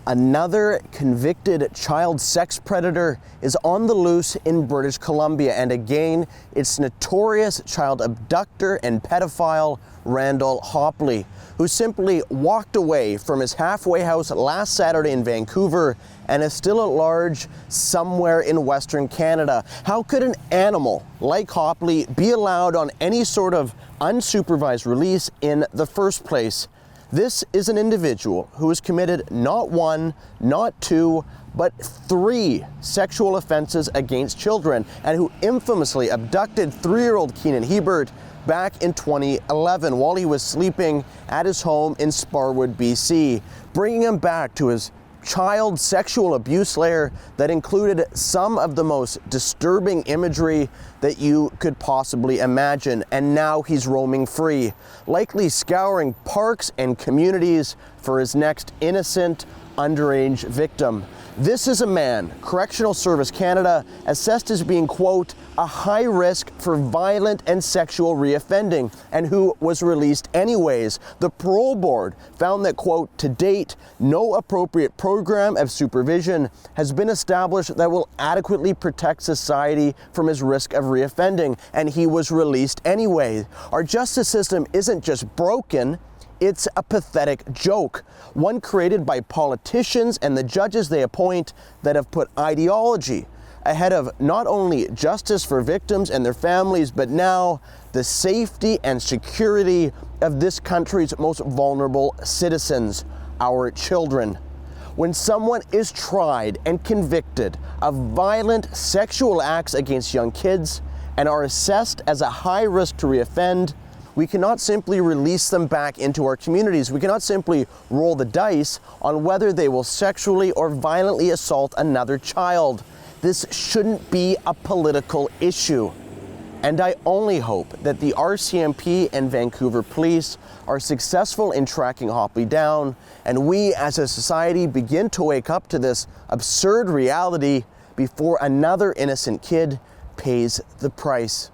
Another convicted child sex predator is on the loose in British Columbia, and again, it's notorious child abductor and pedophile Randall Hopley, who simply walked away from his halfway house last Saturday in Vancouver and is still at large somewhere in Western Canada. How could an animal like Hopley be allowed on any sort of unsupervised release in the first place? This is an individual who has committed not one, not two, but 3 sexual offenses against children, and who infamously abducted 3-year-old Keenan Hebert back in 2011 while he was sleeping at his home in Sparwood, BC, bringing him back to his child sexual abuse lair that included some of the most disturbing imagery that you could possibly imagine. And now he's roaming free, likely scouring parks and communities for his next innocent underage victim. This is a man Correctional Service Canada assessed as being, quote, a high risk for violent and sexual reoffending, and who was released anyways. The parole board found that, quote, to date, no appropriate program of supervision has been established that will adequately protect society from his risk of reoffending, and he was released anyway. Our justice system isn't just broken, it's a pathetic joke, one created by politicians and the judges they appoint that have put ideology ahead of not only justice for victims and their families, but now the safety and security of this country's most vulnerable citizens, our children. When someone is tried and convicted of violent sexual acts against young kids and are assessed as a high risk to reoffend, we cannot simply release them back into our communities. We cannot simply roll the dice on whether they will sexually or violently assault another child. This shouldn't be a political issue. And I only hope that the RCMP and Vancouver Police are successful in tracking Hopley down, and we as a society begin to wake up to this absurd reality before another innocent kid pays the price.